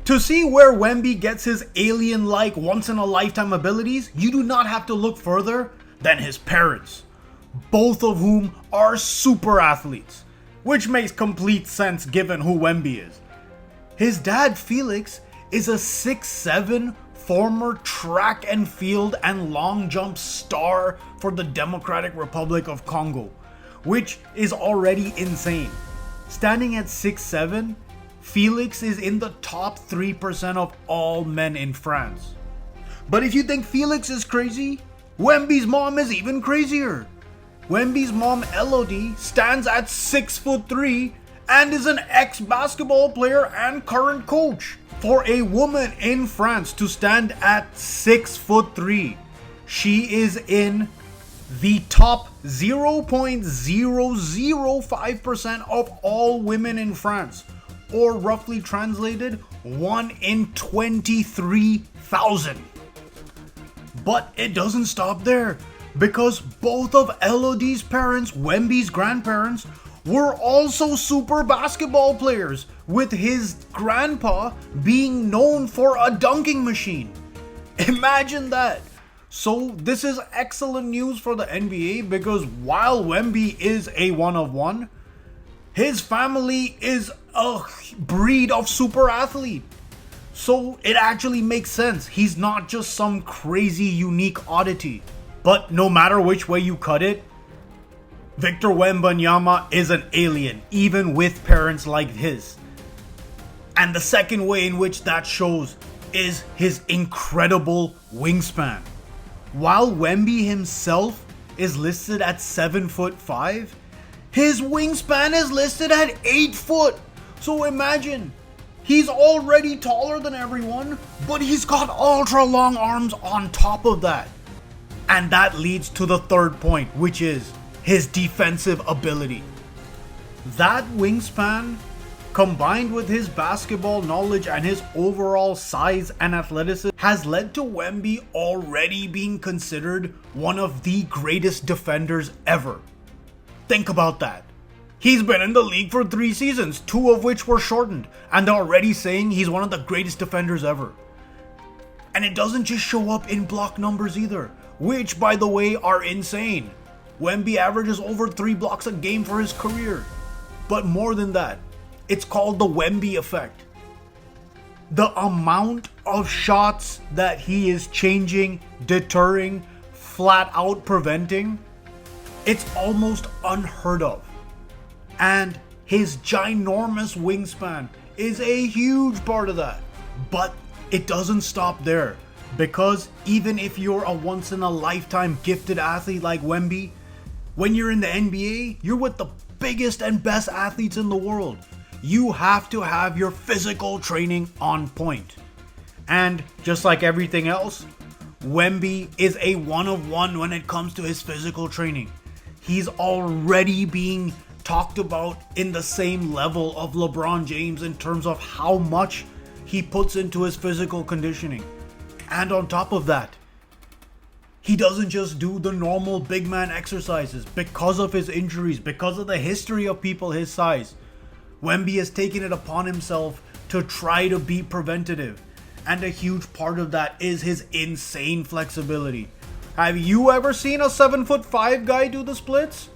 To see where Wemby gets his alien-like once-in-a-lifetime abilities, you do not have to look further than his parents, both of whom are super athletes, which makes complete sense given who Wemby is. His dad, Felix, is a 6'7" former track and field and long jump star for the Democratic Republic of Congo, which is already insane. Standing at 6'7", Felix is in the top 3% of all men in France. But if you think Felix is crazy, Wemby's mom is even crazier. Wemby's mom, Elodie, stands at 6'3" and is an ex-basketball player and current coach. For a woman in France to stand at 6'3", she is in the top 0.005% of all women in France, or roughly translated, 1 in 23,000. But it doesn't stop there, because both of Elodie's parents, Wemby's grandparents, were also super basketball players, with his grandpa being known for a dunking machine. Imagine that. So this is excellent news for the NBA, because while Wemby is a one of one, his family is a breed of super athlete. So it actually makes sense. He's not just some crazy unique oddity. But no matter which way you cut it, Victor Wembanyama is an alien, even with parents like his. And the second way in which that shows is his incredible wingspan. While Wemby himself is listed at 7'5", his wingspan is listed at 8 foot. So imagine, he's already taller than everyone, but he's got ultra long arms on top of that. And that leads to the third point, which is his defensive ability. That wingspan, combined with his basketball knowledge and his overall size and athleticism, has led to Wemby already being considered one of the greatest defenders ever. Think about that. He's been in the league for 3 seasons, 2 of which were shortened, and they're already saying he's one of the greatest defenders ever. And it doesn't just show up in block numbers either, which, by the way, are insane. Wemby averages over 3 blocks a game for his career. But more than that, it's called the Wemby effect. The amount of shots that he is changing, deterring, flat out preventing, it's almost unheard of. And his ginormous wingspan is a huge part of that. But it doesn't stop there, because even if you're a once-in-a-lifetime gifted athlete like Wemby, when you're in the NBA, you're with the biggest and best athletes in the world. You have to have your physical training on point. And just like everything else, Wemby is a one of one when it comes to his physical training. He's already being talked about in the same level of LeBron James in terms of how much he puts into his physical conditioning. And on top of that, he doesn't just do the normal big man exercises. Because of his injuries, because of the history of people his size, Wemby has taken it upon himself to try to be preventative. And a huge part of that is his insane flexibility. Have you ever seen a 7'5" guy do the splits?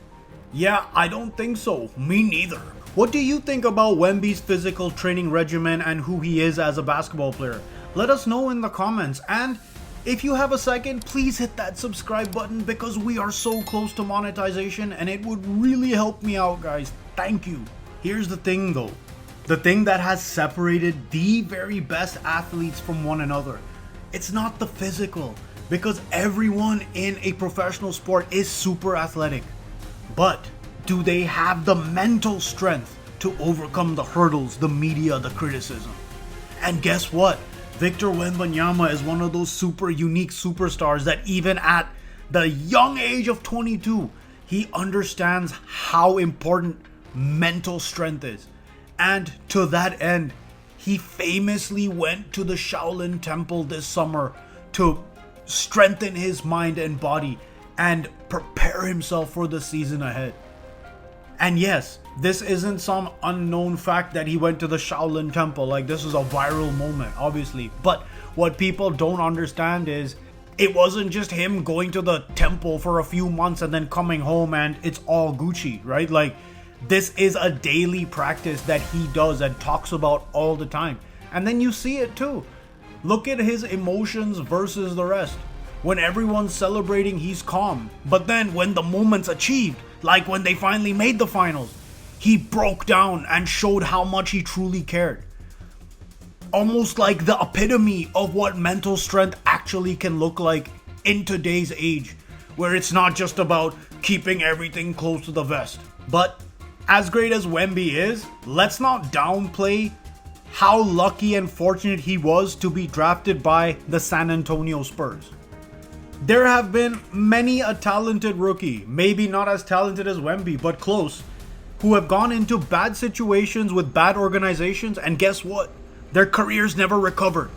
Yeah, I don't think so. Me neither. What do you think about Wemby's physical training regimen and who he is as a basketball player? Let us know in the comments. And if you have a second, please hit that subscribe button, because we are so close to monetization and it would really help me out, guys. Thank you. Here's the thing though. The thing that has separated the very best athletes from one another. It's not the physical, because everyone in a professional sport is super athletic. But do they have the mental strength to overcome the hurdles, the media, the criticism? And guess what? Victor Wembanyama is one of those super unique superstars that even at the young age of 22, he understands how important mental strength is. And to that end, he famously went to the Shaolin Temple this summer to strengthen his mind and body and prepare himself for the season ahead. And yes, this isn't some unknown fact that he went to the Shaolin Temple. Like, this is a viral moment, obviously. But what people don't understand is it wasn't just him going to the temple for a few months and then coming home and it's all Gucci, right? Like, this is a daily practice that he does and talks about all the time. And then you see it too. Look at his emotions versus the rest. When everyone's celebrating, he's calm. But then when the moment's achieved, like when they finally made the finals, he broke down and showed how much he truly cared. Almost like the epitome of what mental strength actually can look like in today's age, where it's not just about keeping everything close to the vest. But as great as Wemby is, let's not downplay how lucky and fortunate he was to be drafted by the San Antonio Spurs. There have been many a talented rookie, maybe not as talented as Wemby, but close, who have gone into bad situations with bad organizations, and guess what? Their careers never recovered.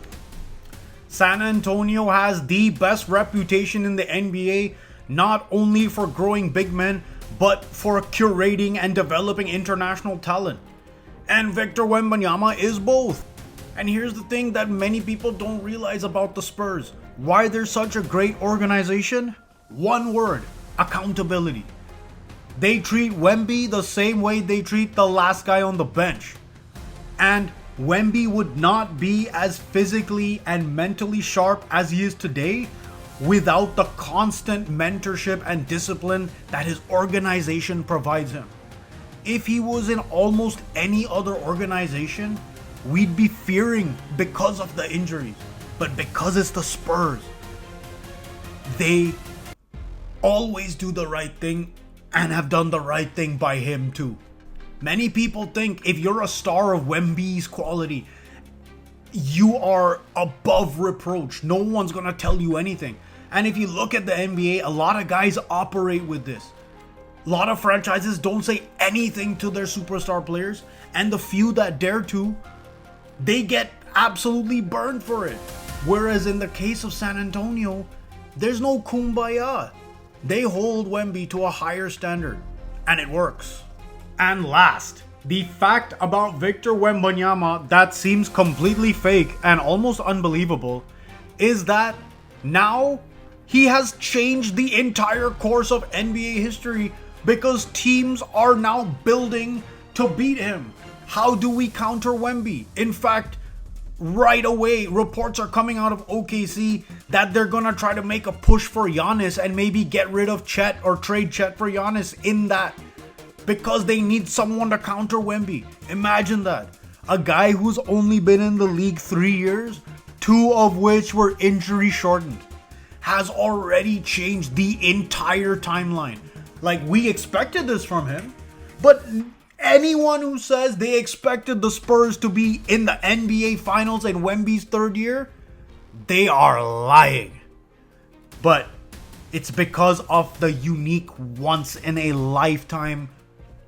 San Antonio has the best reputation in the NBA, not only for growing big men, but for curating and developing international talent. And Victor Wembanyama is both. And here's the thing that many people don't realize about the Spurs. Why they're such a great organization? One word: accountability. They treat Wemby the same way they treat the last guy on the bench. And Wemby would not be as physically and mentally sharp as he is today without the constant mentorship and discipline that his organization provides him. If he was in almost any other organization, we'd be fearing because of the injuries. But because it's the Spurs, they always do the right thing and have done the right thing by him too. Many people think if you're a star of Wemby's quality, you are above reproach. No one's gonna tell you anything. And if you look at the NBA, a lot of guys operate with this. A lot of franchises don't say anything to their superstar players, and the few that dare to, they get absolutely burned for it. Whereas in the case of San Antonio, there's no kumbaya. They hold Wemby to a higher standard, and it works. And last, the fact about Victor Wembanyama that seems completely fake and almost unbelievable is that now he has changed the entire course of NBA history because teams are now building to beat him. How do we counter Wemby? In fact, right away, reports are coming out of OKC that they're gonna try to make a push for Giannis and maybe get rid of Chet or trade Chet for Giannis in that, because they need someone to counter Wemby. Imagine that. A guy who's only been in the league 3 years, 2 of which were injury shortened, has already changed the entire timeline. Like, we expected this from him, but anyone who says they expected the Spurs to be in the NBA Finals in Wemby's 3rd year, they are lying. But it's because of the unique once-in-a-lifetime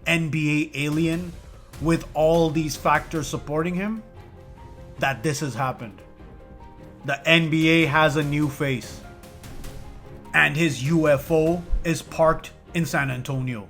NBA alien with all these factors supporting him that this has happened. The NBA has a new face, and his UFO is parked in San Antonio.